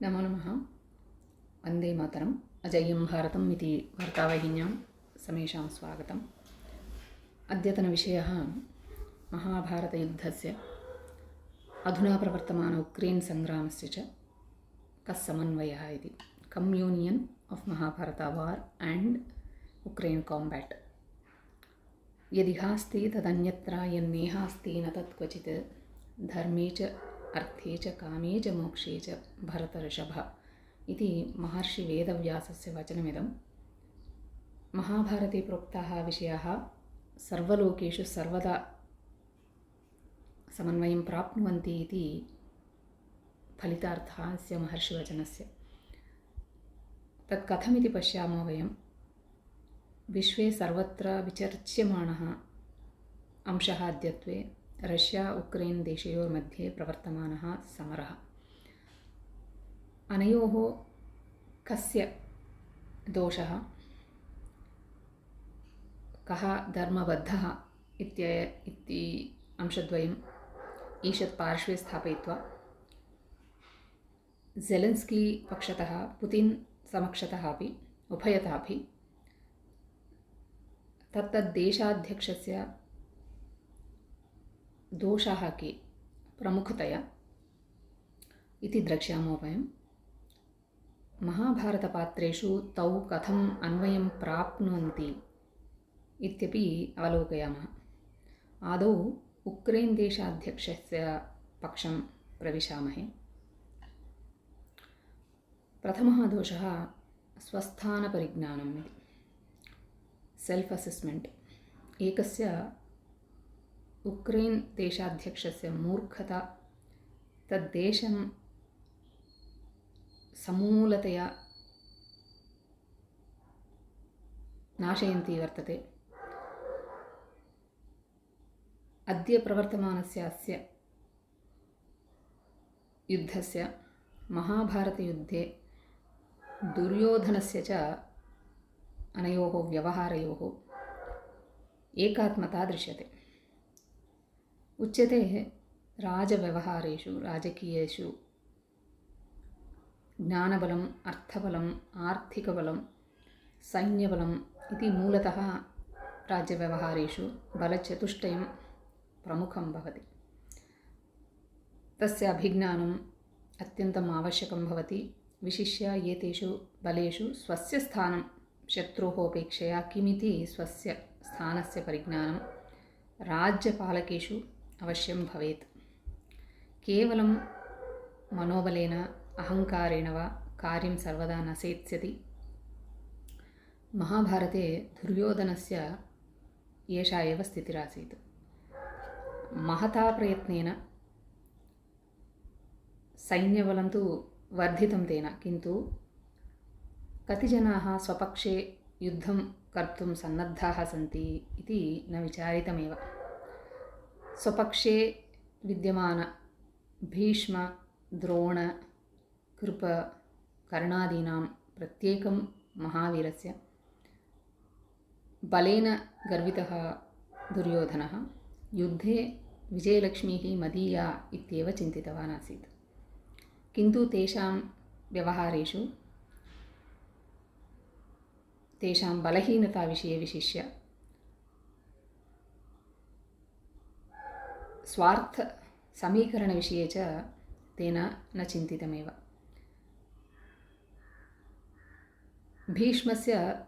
नमो नमः। वन्दे मातरम्। अजयं भारतम् इति वार्तावाहिन्यां समेषां स्वागतम्। अद्यतनविषयः महाभारतयुद्धस्य अधुना प्रवर्तमान उक्रेन् संग्रामस्य च कः समन्वयः इति। Communion of Mahabharata war and Ukraine combat. यदिहास्ति तदन्यत्र यन्नेहास्ति न तत् क्वचित् धर्मे च अर्थे च कामे च मोक्षे च भरतऋषभ इति महर्षि वेदव्यासस्य वचनमिदं। महाभारते प्रोक्ताः विषयाः सर्वलोकेषु सर्वदा समन्वयं प्राप्नुवन्ति इति फलितार्थः अस्य महर्षिवचनस्य। तत् कथमिति पश्यामो वयं। विश्वे सर्वत्र विचर्च्यमाणः अंशः अद्यत्वे रष्या उक्रेन् देशयोर्मध्ये प्रवर्तमानः समरः। अनयोः कस्य दोषः, कः धर्मबद्धः इति अंशद्वयम् ईषत् पार्श्वे स्थापयित्वा ज़ेलेन्स्की पक्षतः पुतिन् समक्षतः अपि उभयतः अपि तत्तद्देशाध्यक्षस्य दोषाः के प्रमुखतया इति द्रक्ष्यामो वयं। महाभारतपात्रेषु तौ कथम् अन्वयं प्राप्नुवन्ति इत्यपि अवलोकयामः। आदौ उक्रेन् देशाध्यक्षस्य पक्षं प्रविशामहे। प्रथमः दोषः स्वस्थानपरिज्ञानम् इति, सेल्फ् असेस्मेण्ट्। एकस्य उक्रेन् देशाध्यक्षस्य मूर्खता तद्देशं समूलतया नाशयन्ती वर्तते। अद्य प्रवर्तमानस्य अस्य युद्धस्य महाभारतयुद्धे दुर्योधनस्य च अनयोः व्यवहारयोः एकात्मता दृश्यते। उच्यते राजव्यवहारेषु राजकीयेषु ज्ञानबलम्, अर्थबलम्, आर्थिकबलं, सैन्यबलम् इति मूलतः राज्यव्यवहारेषु बलचतुष्टयं प्रमुखं भवति। तस्य अभिज्ञानम् अत्यन्तम् आवश्यकं भवति। विशिष्य एतेषु बलेषु स्वस्य स्थानं शत्रोः अपेक्षया किमिति स्वस्य स्थानस्य परिज्ञानं राज्यपालकेषु अवश्यं भवेत्। केवलं मनोबलेन अहङ्कारेण वा कार्यं सर्वदा न सेत्स्यति। महाभारते दुर्योधनस्य एषा एव स्थितिरासीत्। महता प्रयत्नेन सैन्यबलं तु वर्धितं तेन, किन्तु कति जनाः स्वपक्षे युद्धं कर्तुं सन्नद्धाः सन्ति इति न विचारितमेव। स्वपक्षे विद्यमान भीष्म, द्रोण, कृप, कर्णादीनां प्रत्येकं महावीरस्य बलेन गर्वितः दुर्योधनः युद्धे विजयलक्ष्मीः मदीया इत्येव चिन्तितवान् आसीत्। किन्तु तेषां व्यवहारेषु तेषां बलहीनताविषये विशिष्य स्वार्थसमीकरणविषये च तेन न चिन्तितमेव। भीष्मस्य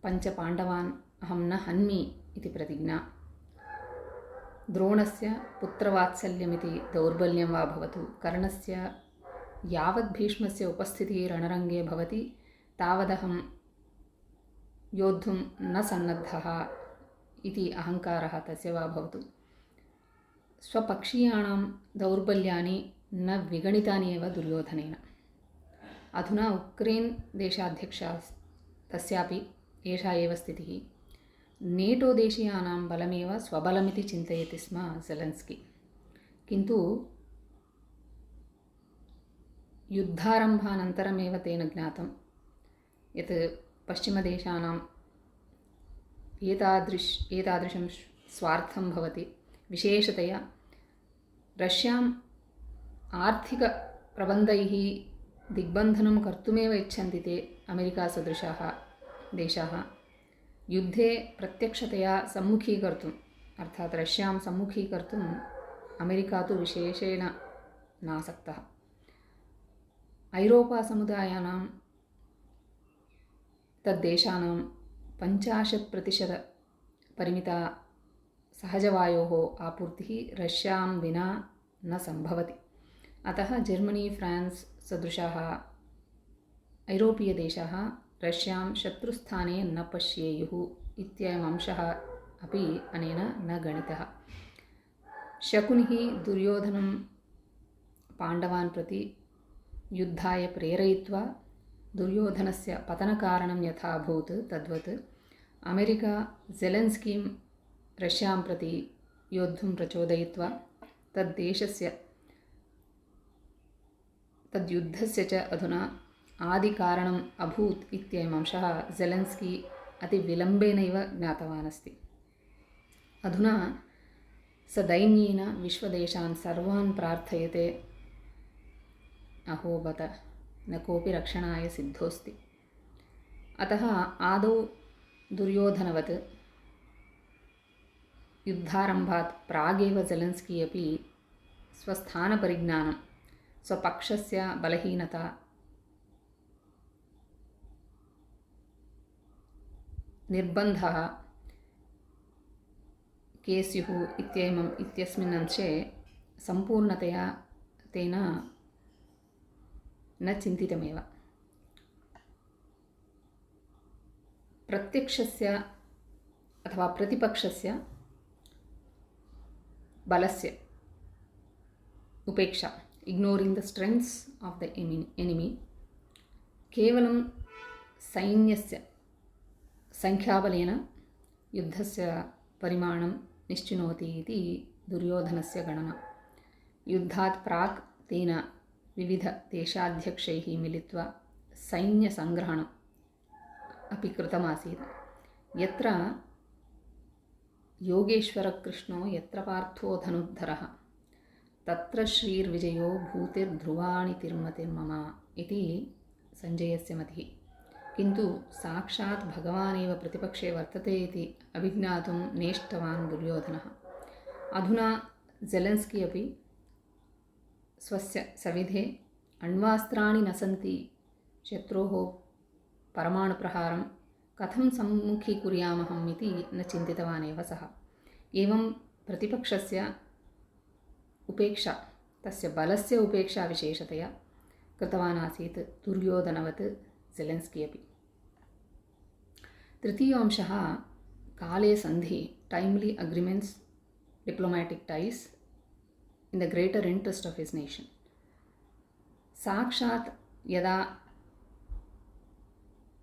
पञ्चपाण्डवान् अहं न हन्मि इति प्रतिज्ञा, द्रोणस्य पुत्रवात्सल्यमिति दौर्बल्यं वा भवतु, कर्णस्य यावत् भीष्मस्य उपस्थितिः रणरङ्गे भवति तावदहं योद्धुं न सन्नद्धः इति अहङ्कारः तस्य वा भवतु, स्वपक्षीयाणां दौर्बल्यानि न विगणितानि एव दुर्योधनेन। अधुना उक्रेन् देशाध्यक्षः तस्यापि एषा एव स्थितिः। नेटो देशीयानां बलमेव स्वबलमिति चिन्तयति स्म ज़ेलेन्स्की। किन्तु युद्धारम्भानन्तरमेव तेन ज्ञातं यत् पश्चिमदेशानाम् एतादृशं स्वार्थं भवति। विशेषतया रष्याम् आर्थिकप्रबन्धैः दिग्बन्धनं कर्तुमेव इच्छन्ति ते अमेरिकासदृशाः देशाः। युद्धे प्रत्यक्षतया सम्मुखीकर्तुम् अर्थात् रष्यां सम्मुखीकर्तुम् अमेरिका तु विशेषेण नासक्तः। ऐरोपासमुदायानां तद्देशानां 50% परिमिता सहजवायोः आपूर्तिः रष्यां विना न सम्भवति। अतः जर्मनी, फ्रान्स् सदृशाः ऐरोपीयदेशाः रष्यां शत्रुस्थाने न पश्येयुः इत्ययम् अंशः अपि अनेन न गणितः। शकुनिः दुर्योधनं पाण्डवान् प्रति युद्धाय प्रेरयित्वा दुर्योधनस्य पतनकारणं यथा अभूत् तद्वत् अमेरिका ज़ेलेन्स्कीं रष्यां प्रति योद्धुं प्रचोदयित्वा तद्युद्धस्य च अधुना आदिकारणम् अभूत् इत्ययम् अंशः ज़ेलेन्स्की अतिविलम्बेनैव ज्ञातवान् अस्ति। अधुना स दैन्येन विश्वदेशान् सर्वान् प्रार्थयते, अहो बत न कोऽपि रक्षणाय सिद्धोऽस्ति। अतः आदौ दुर्योधनवत् युद्धारम्भात् प्रागेव ज़ेलेन्स्की अपि स्वस्थानपरिज्ञानं, स्वपक्षस्य बलहीनता, निर्बन्धः के स्युः इत्यस्मिन् अंशे सम्पूर्णतया तेन न चिन्तितमेव। प्रत्यक्षस्य अथवा प्रतिपक्षस्य बलस्य उपेक्षा, ignoring the strengths of the enemy, केवलं सैन्यस्य संख्याबलेन युद्धस्य परिमाणं निश्चिनोति इति दुर्योधनस्य गणना। युद्धात् प्राक् तेन विविधदेशाध्यक्षैः मिलित्वा सैन्यसङ्ग्रहणम् अपि कृतमासीत्। यत्र योगेश्वरकृष्णो यत्र पार्थो धनुर्धरः तत्र श्रीर्विजयो भूतिर्ध्रुवाणि तिर्मतिर्मम इति सञ्जयस्य मतिः। किन्तु साक्षात् भगवानेव प्रतिपक्षे वर्तते इति अभिज्ञातुं नेष्टवान् दुर्योधनः। अधुना ज़ेलेन्स्की अपि स्वस्य सविधे अण्वास्त्राणि न सन्ति, शत्रोः परमाणुप्रहारं कथं सम्मुखीकुर्यामहम् इति न चिन्तितवान् एव सः। एवं प्रतिपक्षस्य उपेक्षा, तस्य बलस्य उपेक्षा विशेषतया कृतवान् आसीत् दुर्योधनवत् ज़ेलेन्स्की अपि। तृतीयांशः काले सन्धि, timely agreements, diplomatic ties in the greater interest of his nation. साक्षात् यदा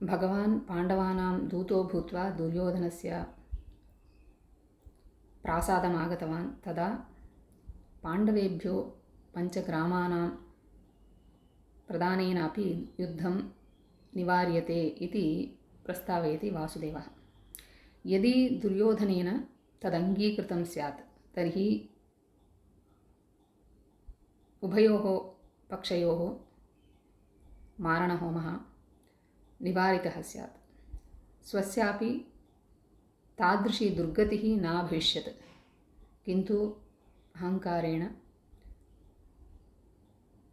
भगवान् पाण्डवानां दूतो भूत्वा दुर्योधनस्य प्रासादम् आगतवान्, तदा पाण्डवेभ्यो 5 ग्रामाणां प्रदानेन अपि युद्धं निवार्यते इति प्रस्तावयति वासुदेवः। यदि दुर्योधनेन तदङ्गीकृतं स्यात् तर्हि उभयोः पक्षयोः मारणहोमः निवारितः स्यात्। स्वस्यापि तादृशी दुर्गतिः न भविष्यत्। किन्तु अहङ्कारेण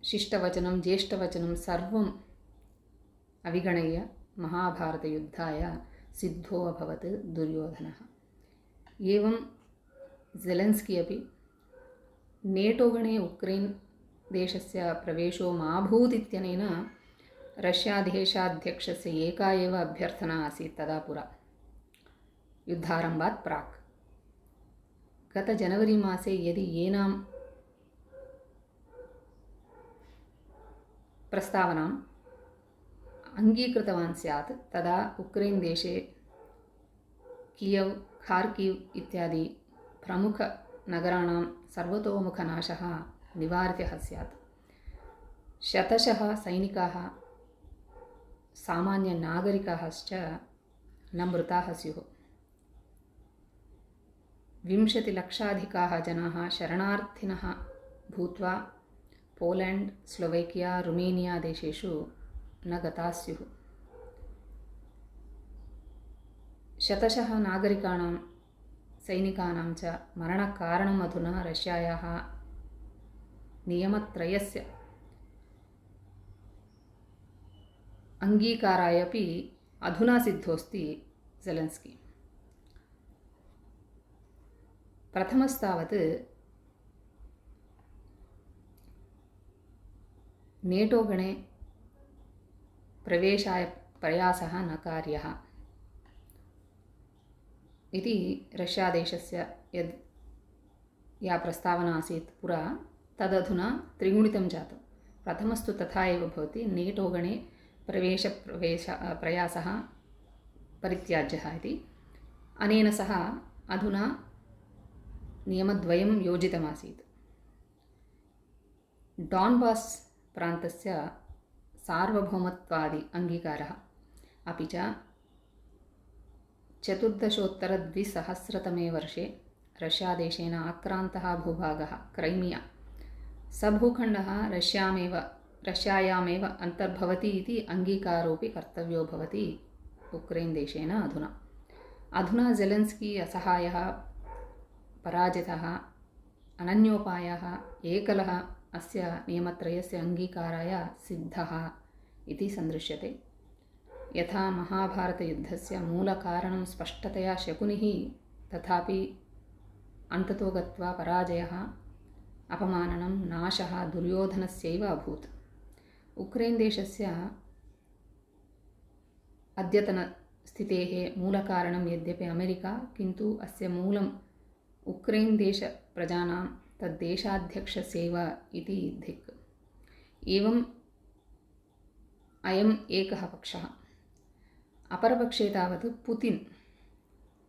शिष्टवचनं ज्येष्ठवचनं सर्वम् अविगणय्य महाभारतयुद्धाय सिद्धो अभवत् दुर्योधनः। एवं ज़ेलेन्स्की अपि नेटोगणे उक्रेन् देशस्य प्रवेशो मा भूत् इत्यनेन रष्यादेशाध्यक्षस्य एका एव अभ्यर्थना आसीत् तदा पुरा, युद्धारम्भात् प्राक्। गत जनवरी मासे यदि एनां प्रस्तावनाम् अङ्गीकृतवान् स्यात् तदा उक्रेन् देशे कियव्, खार्किव् इत्यादि प्रमुखनगराणां सर्वतोमुखनाशः निवारितः स्यात्। शतशः सैनिकाः, सामान्यनागरिकाश्च न मृताः स्युः। 20 लक्षाधिकाः जनाः शरणार्थिनः भूत्वा पोलेण्ड्, स्लोवेकिया, रुमेनिया देशेषु न गताः स्युः। शतशः नागरिकाणां सैनिकानां च मरणकारणम् अधुना रष्यायाः नियमत्रयस्य अङ्गीकाराय अपि अधुना सिद्धोऽस्ति ज़ेलेन्स्की। प्रथमस्तावत् नेटो गणे प्रवेशाय प्रयासः न कार्यः इति रष्यादेशस्य या प्रस्तावना आसीत् पुरा तदधुना त्रिगुणितं जातं। प्रथमस्तु तथा एव भवति, नेटो गणे प्रयासः परित्याज्यः इति। अनेन सह अधुना नियमद्वयं योजितमासीत्। डॉनबास् प्रान्तस्य सार्वभौमत्वादि अङ्गीकारः, अपि च 14,200 वर्षे रष्यादेशेन आक्रान्तः भूभागः क्रैमिया, स भूखण्डः रष्यायामेव अन्तर्भवति इति अङ्गीकारोऽपि कर्तव्यो भवति उक्रेन् देशेन अधुना ज़ेलेन्स्की असहायः, पराजितः, अनन्योपायः, एकलः अस्य नियमत्रयस्य अङ्गीकाराय सिद्धः इति सन्दृश्यते। यथा महाभारतयुद्धस्य मूलकारणं स्पष्टतया शकुनिः, तथापि अन्ततो गत्वा पराजयः, अपमाननं, नाशः दुर्योधनस्यैव अभूत्। उक्रेन् देशस्य अद्यतनस्थितेः मूलकारणं यद्यपि अमेरिका, किन्तु अस्य मूलम् उक्रेन् देशप्रजानां तद्देशाध्यक्षस्यैव इति धिक्। एवम् अयम् एकः पक्षः। अपरपक्षे तावत् पुतिन्,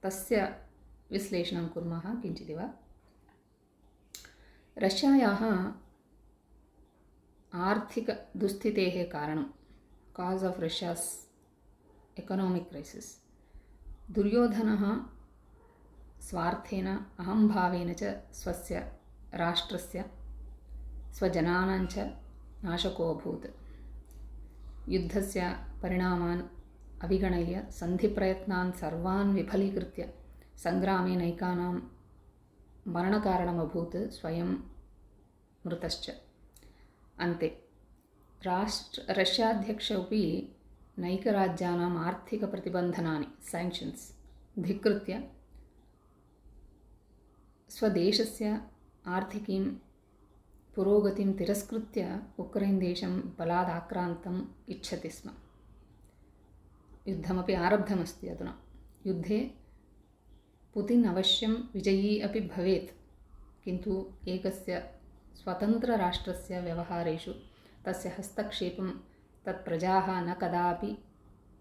तस्य विश्लेषणं कुर्मः किञ्चिदिव। रष्यायाः आर्थिकदुस्थितेः कारणं, कास् आफ् रष्यास् एकोनामिक् क्रैसिस्, दुर्योधनः स्वार्थेन, अहंभावेन च स्वस्य राष्ट्रस्य, स्वजनानां च नाशको अभूत्। युद्धस्य परिणामान् अविगणय्य सन्धिप्रयत्नान् सर्वान् विफलीकृत्य सङ्ग्रामे नैकानां मरणकारणमभूत्, स्वयं मृतश्च। अन्ते रष्याध्यक्षोऽपि नैकराज्यानाम् आर्थिकप्रतिबन्धनानि, साङ्क्षन्स् धिक्कृत्य स्वदेशस्य आर्थिकीं पुरोगतिं तिरस्कृत्य उक्रेन् देशं बलादाक्रान्तुम् इच्छति स्म। युद्धमपि आरब्धमस्ति अधुना। युद्धे पुतिन् अवश्यं विजयी अपि भवेत्, किन्तु एकस्य स्वतन्त्रराष्ट्रस्य व्यवहारेषु तस्य हस्तक्षेपं तत्प्रजाः न कदापि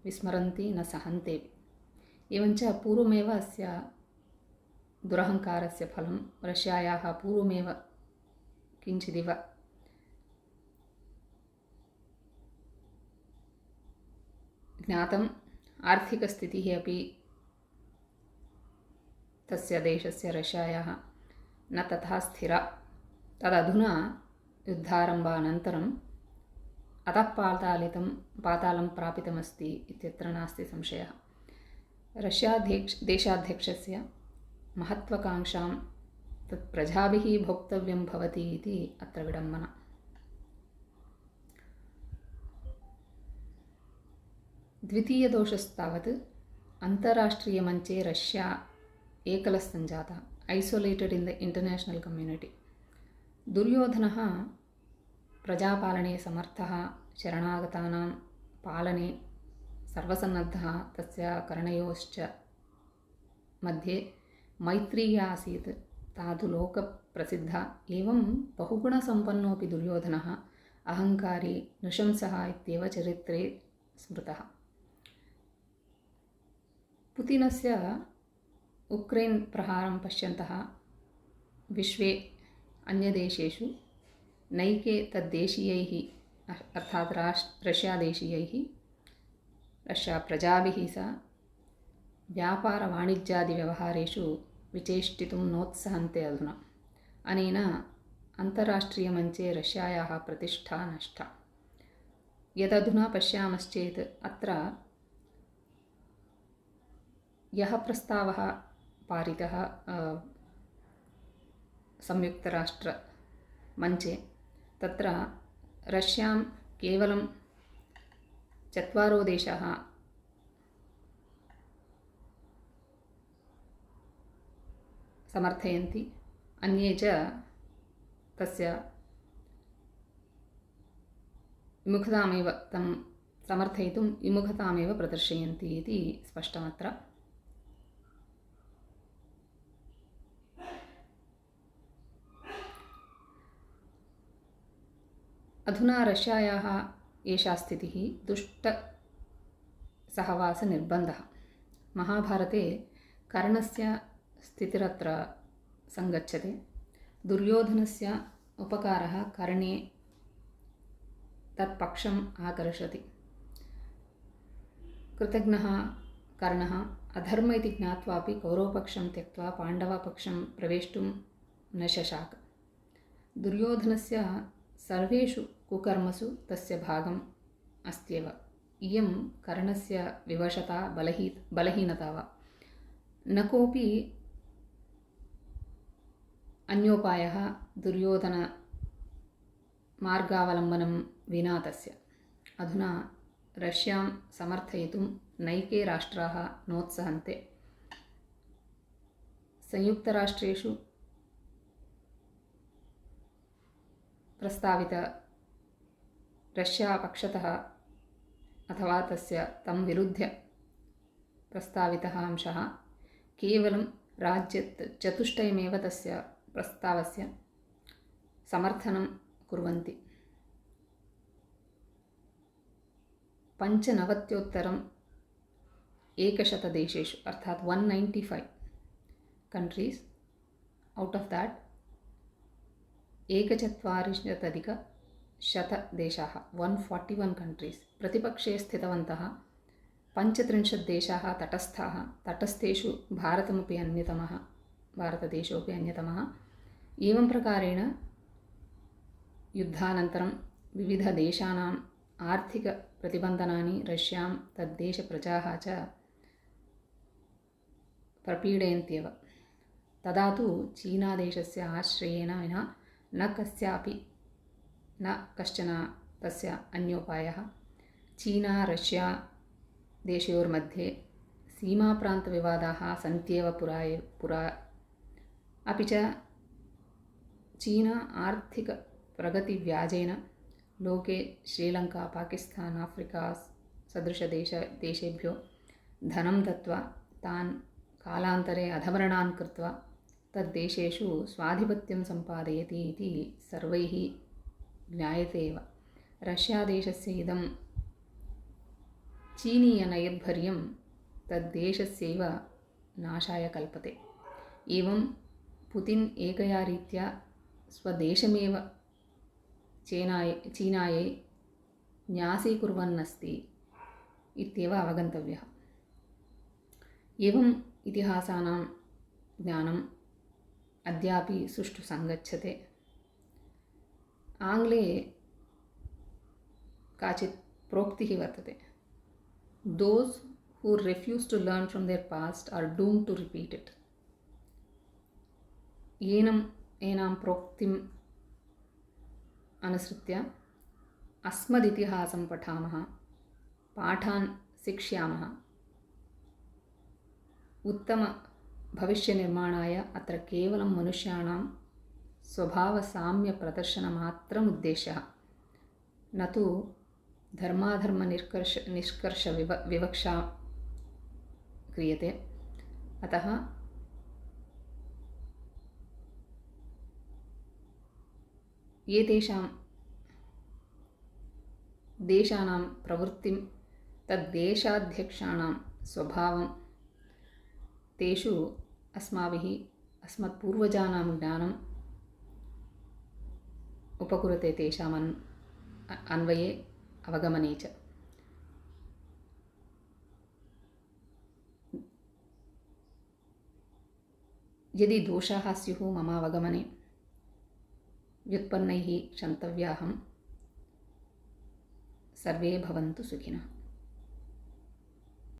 विस्मरन्ति, न सहन्तेपि। एवञ्च पूर्वमेव अस्य दुरहङ्कारस्य फलं रष्यायाः पूर्वमेव किञ्चिदिव ज्ञातम्। आर्थिकस्थितिः अपि तस्य देशस्य रष्यायाः न तथा स्थिरा। तदधुना युद्धारम्भानन्तरम् अतः पातालं प्रापितमस्ति इत्यत्र नास्ति संशयः। देशाध्यक्षस्य महत्त्वाकाङ्क्षां तत् प्रजाभिः भोक्तव्यं भवति इति अत्र विडम्बना। द्वितीयदोषस्तावत् अन्ताराष्ट्रीयमञ्चे रष्या एकलस्सञ्जातः, isolated in the international community. दुर्योधनः प्रजापालने समर्थः, शरणागतानां पालने सर्वसन्नद्धः, तस्य करणयोश्च मध्ये मैत्री आसीत् तादु लोकप्रसिद्धा। एवं बहुगुणसम्पन्नोऽपि दुर्योधनः अहङ्कारी, नृशंसः इत्येव चरित्रे स्मृतः। पुतिनस्य उक्रेन् प्रहारं पश्यन्तः विश्वे अन्यदेशेषु नैके तद्देशीयैः अर्थात् रष्यादेशीयैः, रष्याप्रजाभिः सह व्यापारवाणिज्यादिव्यवहारेषु विचेष्टितुं नोत्सहन्ते अधुना। अनेन अन्ताराष्ट्रीयमञ्चे रष्यायाः प्रतिष्ठा नष्टा। यदधुना पश्यामश्चेत् अत्र यः प्रस्तावः पारितः संयुक्तराष्ट्रमञ्चे, तत्र रष्यां केवलं 4 देशाः समर्थयन्ति, अन्ये च तस्य विमुखतामेव तं समर्थयितुं विमुखतामेव प्रदर्शयन्ति इति स्पष्टमत्र। अधुना रष्यायाः एषा स्थितिः दुष्टसहवासनिर्बन्धः। महाभारते कर्णस्य स्थितिरत्र सङ्गच्छते। दुर्योधनस्य उपकारः कर्णे तत्पक्षम् आकर्षति। कृतघ्नः कर्णः अधर्म इति ज्ञात्वापि कौरवपक्षं त्यक्त्वा पाण्डवपक्षं प्रवेष्टुं न शशाक। दुर्योधनस्य सर्वेषु कुकर्मसु तस्य भागम् अस्त्येव। इयं कर्णस्य विवशता बलहीनता वा? न कोऽपि अन्योपायः दुर्योधनमार्गावलम्बनं विना तस्य। अधुना रष्यां समर्थयितुं नैके राष्ट्राः नोत्सहन्ते। संयुक्तराष्ट्रेषु प्रस्तावित रष्या पक्षतः अथवा तं विरुद्ध्य प्रस्तावितः अंशः केवलं राज्यचतुष्टयमेव तस्य प्रस्तावस्य समर्थनं कुर्वन्ति। 95 देशेषु अर्थात् 195 countries, out of that 41,100 देशाः 141 countries प्रतिपक्षे स्थितवन्तः। 35 देशाः तटस्थाः, तटस्थेषु भारतमपि अन्यतमः, भारतदेशोऽपि अन्यतमः। एवं प्रकारेण युद्धानन्तरं विविधदेशानाम् आर्थिकप्रतिबन्धनानि रष्यां तद्देशप्रजाः च प्रपीडयन्त्येव। तदा तु चीनादेशस्य आश्रयेण विना न कश्चन तस्य अन्योपायः। चीना रष्या देशयोर्मध्ये सीमाप्रान्तविवादाः सन्त्येव पुरा। अपि च चीना आर्थिकप्रगतिव्याजेन लोके श्रीलङ्का, पाकिस्तान्, आफ्रिका सदृशदेशेभ्यो धनं दत्त्वा तान् कालान्तरे अधमरणान् कृत्वा तद्देशेषु स्वाधिपत्यं सम्पादयति इति सर्वैः ज्ञायते एव। रष्यादेशस्य इदं चीनीयनैर्भर्यं तद्देशस्यैव नाशाय कल्पते। एवं पुतिन् एकया रीत्या स्वदेशमेव चीनायै न्यासीकुर्वन्नस्ति इत्येव अवगन्तव्यः। एवम् इतिहासानां ज्ञानम् अद्यापि सुष्ठु सङ्गच्छते। आङ्ग्ले काचित् प्रोक्तिः वर्तते, those who refuse to learn from their past are doomed to repeat it. एनां प्रोक्तिम् अनुसृत्य अस्मदितिहासं पठामः, पाठान् शिक्ष्यामः, उत्तमभविष्यनिर्माणाय अत्र केवलं मनुष्याणां स्वभावसाम्यप्रदर्शनमात्रम् उद्देश्यः, न तु धर्माधर्मनिष्कर्षविवक्षा क्रियते। अतः एतेषां देशानां प्रवृत्तिं, तद्देशाध्यक्षाणां स्वभावं, तेषु अस्माभिः अस्मत्पूर्वजानां ज्ञानम् उपकुरुते, तेषाम् अन्वये अवगमने च। यदि दोषाः स्युः मम अवगमने, व्युत्पन्नैः क्षन्तव्याहं। सर्वे भवन्तु सुखिनः।